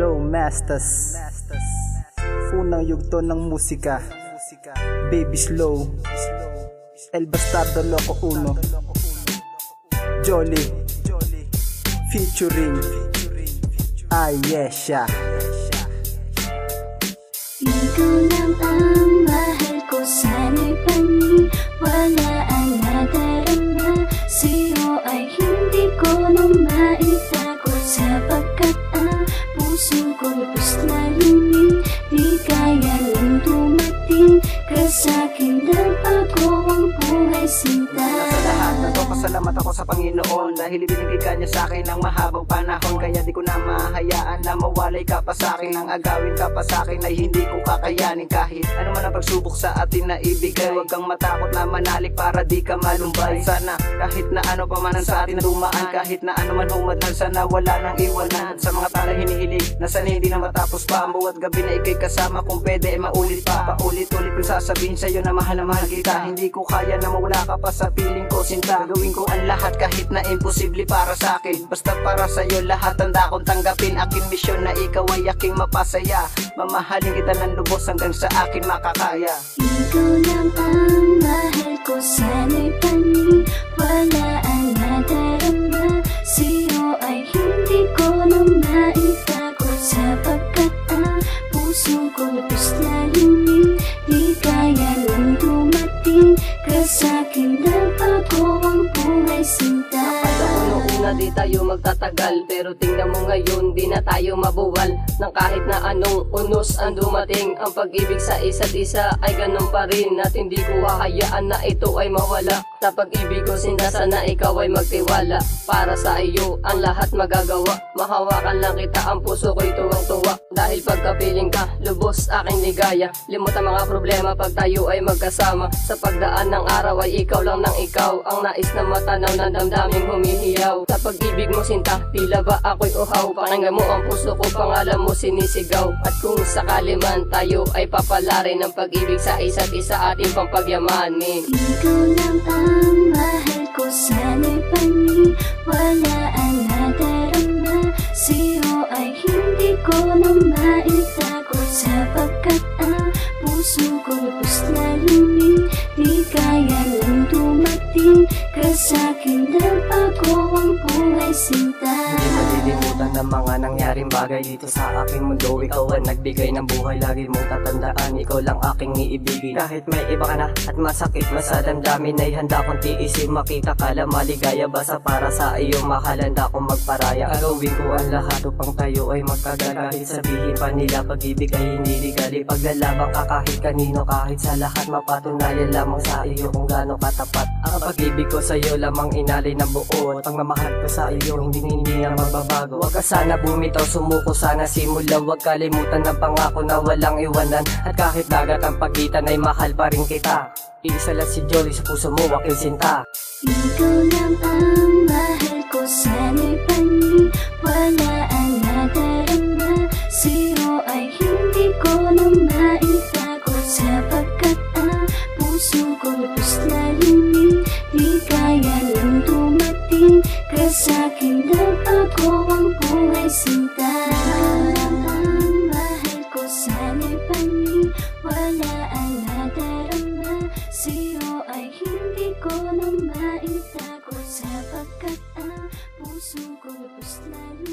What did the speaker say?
Flow Masters. Unang yugto ng musika, Baby Slow, El Bastardo Loco Uno, Jolly featuring Ayesha. Ikaw lang ang mahal ko, sana'y paniwalaan nadarama. Sa'yo ay hindi ko na maitago, sapagkat ang puso ko lubos na luming. Di kaya nang dumating ka sa'kin, nagbago ang buhay sinta. Sa lahat, nagpapasalamat ako sa Panginoon dahil ibinigay ka niya sa'kin ng mahabang panahon. Kaya di ko na mahayaan na mawalay ka pa sa'kin, nang agawin ka pa sa'kin ay hindi ko kakayanin. Kahit ano man ang pagsubok sa atin na ibigay, huwag kang matakot na manalik para di ka malumbay. Sana kahit na ano pa man ang sa atin na dumaan, kahit na ano man humadlan, sana wala nang iwanan. Sa mga tala hinihiling na sana hindi na matapos pa ang buwat gabi na ikay kasama, kung pwede maulit pa. Paulit-ulit kong sasabihin sa'yo na mahal kita. Hindi ko kaya na mawala ka pa sa piling ko, sinta. Gagawin ko ang lahat kahit na imposible para sa'kin. Basta para sa'yo lahat handa kong tanggapin. Aking misyon na ikaw ay aking mapasaya. Mamahalin kita ng lubos hanggang sa akin makakaya. Ikaw lang ang mahal ko, sana'y paniwalaan nadarama. Sa'yo ay hindi ko na maitago, sapagkat ang puso ko lubos na luming. Di kaya nang dumating ka sa'kin, nagbago ang buhay sinta. Una di tayo magtatagal, pero tingnan mo ngayon, di na tayo mabuwal. Nang kahit na anong unos ang dumating, ang pag-ibig sa isa't isa ay ganun pa rin. At hindi ko hahayaan na ito ay mawala. Sa pag-ibig ko sinta, sana ikaw ay magtiwala. Para sa iyo ang lahat magagawa. Mahawakan lang kita, ang puso ko'y tuwang-tuwa. Dahil pagkapiling ka, lubos aking ligaya. Limutan mga problema pag tayo ay magkasama. Sa pagdaan ng araw ay ikaw lang ng ikaw, ang nais na matanaw na damdaming humihiyaw. Sa pag-ibig mo sinta, tila ba ako'y uhaw. Pakinggan mo ang puso ko, pangalan mo sinisigaw. At kung sakali man tayo ay papalarin ng pag-ibig sa isa't isa, ating pampagyamanin. Ikaw lang ang mahal ko, sana'y paniwalaan nadarama. Sa'yo ay hindi ko na maitago, sapagkat ang puso ko lubos na luming. Di kaya nang dumating ka sa'kin, nagbago ang buhay sinta. Hindi malilimutan ng mga nangyaring bagay dito sa aking mundo. Ikaw ang nagbigay ng buhay, lagi mong tatandaan, ikaw lang aking iibigin. Kahit may iba ka na at masakit man sa damdamin, ay handa kong tiisin. Makita ka lang maligaya, basta para sa iyo mahal, handa kong magparaya. Gagawin ko ang lahat upang tayo ay magkagagahit. Sabihin pa nila pag-ibig ay hindi ligali. Paglalabang ka kahit kanino, kahit sa lahat, mapatunayan lamang sa iyo kung gaano katapat. Ang pag-ibig ko sa iyo lamang inalay ng buo. At ang mamahal ko sa iyo hindi na magbabago. Huwag ka sana bumitaw, sumuko sana simula. Huwag kalimutan ng pangako na walang iwanan. At kahit dagat ang pagitan ay mahal pa rin kita. Iisa lang si Jolly sa puso mo, aking sinta. Ikaw lang ang mahal ko, sana'y paniwalaan nadarama. Sa'yo ay hindi ko na maitago, sapagkat ang puso ko lubos na luming. Di kaya nang dumating ka sa'kin, nagbago ang buhay sinta. Ikaw lang ang mahal ko, sana'y paniwalaan nadarama. Sa'yo ay hindi ko na maitago, sapagkat ang puso ko lubos na luming.